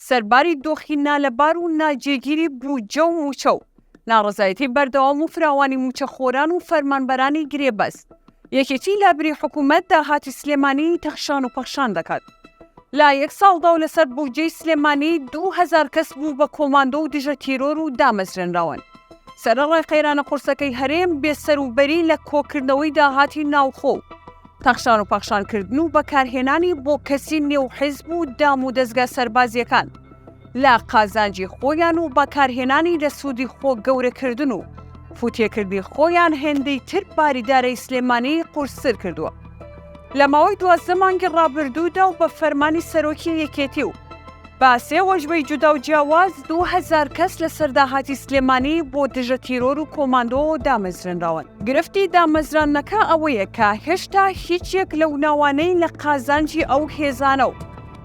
سەرباری دۆخی نالەبار و ناجێگیری بووجە و موچە و ناڕەزایەتی بەردەوام و فراوانی موچەخۆران و فەرمانبەرانی گرێبەست یەکێتی لابری حکوومەت داهاتی سلێمانی تەخشان و پەخشان دەکات. لا یەک ساڵدا و لەسەر بودجەی سلێمانی 2000 کەس بوو بە کۆماندۆ و دژە تیرۆر و دامەزرێنراون. سەرەڕای قەیرانە قورسەکەی هەرێم بێسەروبەری لە کۆکردنەوەی داهاتی ناوخۆ تەخشان و پەخشانکردن و بەکارهێنانی بۆ کەسی نێو حیزب و دام و دەستگا سەربازیەکان لا قازانجی خۆیان و بەکارهێنانی لە سوودی خۆ گەورەکردن و فوتێکردی خۆیان هێندەی تر باریدارەی سلێمانی قورسر کردووە. لە ماوەی 12 مانگی ڕابردوودا و بە فەرمانی سەرۆکی یەکێتی و باسێ وەژبەی جودا و جیاواز 2000 کەس لە سەرداهاتی سلێمانی بۆ دژە تیرۆر و کۆماندۆ دامەزرێنراون. گرفتی دامەزرانەکە ئەوەیە کە هێشتا هیچیەک لەو ناوانەی لە قازانجی ئەو هێزانە و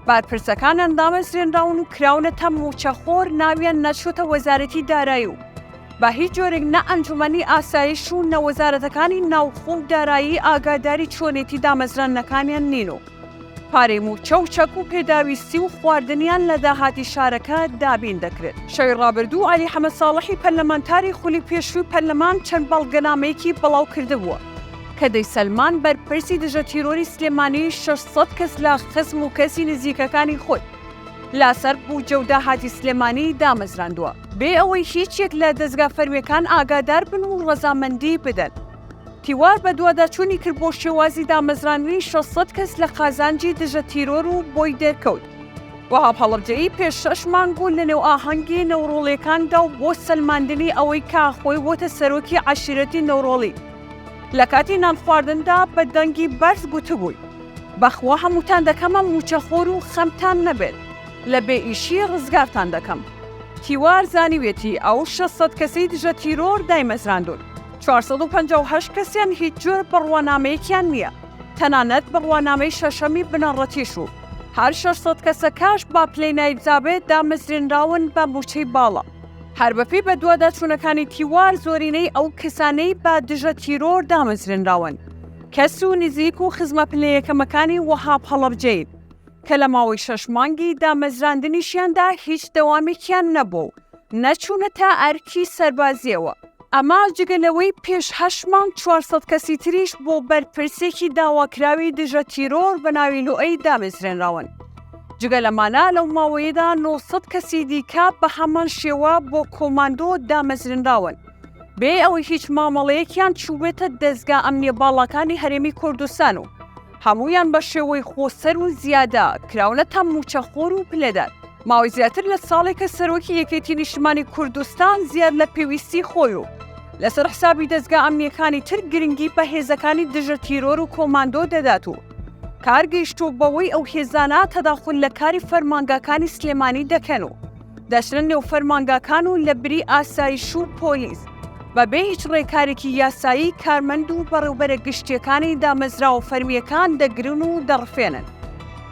بارپرسەکانیان دامەزرێنراون و کراونەتە موچەخۆر ناویان نەچۆتە وەزارەتی دارایی و بە هیچ جۆرێک نە ئەنجومەنی ئاسایش و نەوەزارەتەکانی ناوخۆ و دارایی ئاگاداری چۆنێتی دامەزرانەکانیان نین و پارەی موچە و چەک و پێداویستی و خواردنیان لە داهاتی شارەکە دابین دەکرێت. شەوی ڕابردوو عەلی حەمەد ساڵحی پەرلەمانتاری خولی پێشووی پەرلەمان چەند بەڵگەنامەیەکی بڵاو کردبووە کە دەی سەلمان بەرپرسی دژە تیرۆری سلێمانی 600 کەس لە خزم و کەسی نزیکەکانی خۆی لاسەر بووجە و داهاتی سلێمانی دامەزراندووە بێ ئەوەی هیچێک لە دەستگا فەرمیەکان ئاگادار بن و ڕەزامەندی بدەن. تیوار بە دوواداچوونی کرد بۆ شێوازی دامەزرانی 600 کەس لە قازانجی دژە تیرۆر و بۆی دەرکەوت. وەها هەڵبجەیی پێش 6 مانگ و لە نێو ئاهەنگی نەوڕۆڵیەکاندا و بۆ سەلماندنی ئەوەی کاخۆی وۆتە سەرۆکی عەشیرەتی نەوڕۆڵی. لە کاتی نان خواردندا بە دەنگی بەرز گوتبووی بەخوا هەمووتان دەکەمە موچەخۆر و خەمتان نەبێت لە بێ ئیشی ڕزگارتان دەکەم. تیوار زانیوێتی ئەو 600 کەسەی دژە تیرۆر دایمەزراندون. 458 کەسیان هیچ جۆر بڕوانامەیەکیان نییە، تەنانەت بڕوانامەی شەشەمی بنەڕەتیش و هەر 600 کەسەکەش با پلەی نایبزابێت دامەزرێنراون بە موچەی باڵا. هەر بەپێی بە دوواداچوونەکانی تیوار زۆرینەی ئەو کەسانەی با دژە تیرۆر دامەزرێنراون کەس و نزیک و خزمە پلەیەکەمەکانی وەهاب هەڵەبجەین کە لە ماوەی 6 مانگی دامەزراندنیشیاندا هیچ دەوامێکیان نەبوو نەچوونە تا ئەرکی سەربازیەوە. ئەما جگەلەوەی پێش 8 مانگ 400 کەسی تریش بۆ بەرپرسێکی داواکراوی دژە تیرۆر بە ناوی لۆئەی دامەزرێنراون. جگە لەمانە لەو ماوەیەدا 900 کەسی دیکە بە هەمان شێوە بۆ کۆماندۆ دامەزرێنراون بێ ئەوەی هیچ مامەڵەیەکیان چوبێتە دەستگا ئەمنیە باڵەکانی هەرێمی کوردستان و هەموویان بە شێوەی خۆسەر و زیادە کراونەتە موچەخۆر و پلەدار. ماوەی زیاتر لە ساڵێکە سەرۆکی یەکێتی نیشتمانی کوردستان زیاد لە پێویستی خۆی و لەسەر حسابی دەستگا ئەمنیەکانی تر گرنگی بە هێزەکانی دژە تیرۆر و کۆماندۆ دەدات و کارگەیشتوو بەوەی ئەو هێزانە تەداخل لە کاری فەرمانگاکانی سلێمانی دەکەن و دەچنە نێو فەرمانگاکان و لە بری ئاسایش و پۆلیس بەبێ هیچ ڕێکارێکی یاسایی کارمەند و بەڕێوەبەرە گشتیەکانی دامەزرا و فەرمیەکان دەگرن و دەڕفێنن.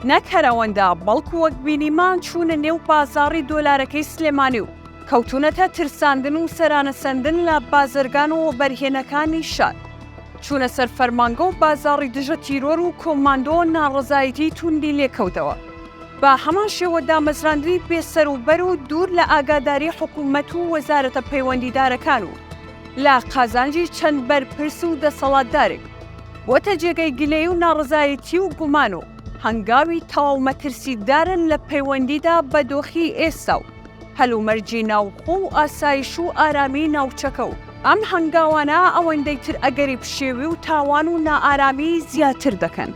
نەک هەرەوەندا بەڵکو وەک بینیمان چوونە نێو بازاڕی دۆلارەکەی سلێمانی و کەوتونەتە ترساندن و سەرانەسەندن لە بازرگان و بەرهێنەکانی شار. چوونە سەر فەرمانگە و بازاڕی دژە تیرۆر و کۆماندۆ ناڕەزایەتی توندی لێکەوتەوە. با هەمان شێوە دامەزراندنی بێسەروبەر و دوور لە ئاگاداری حکوومەت و وەزارەتە پەیوەندیدارەکان و لە قازانجی چەند بەرپرس و دەسەڵاتدارێک بۆتە جێگەی گلەی و ناڕەزایەتی و گومان و هەنگاوی تەواو مەترسیدارن لە پەیوەندیدا بە دۆخی ئێستا و هەلومەرجی ناوخۆ و ئاسایش و ئارامی ناوچەکە و ئەم هەنگاوانە ئەوەندەی تر ئەگەری پشێوی و تاوان و نائارامی زیاتر دەکەن.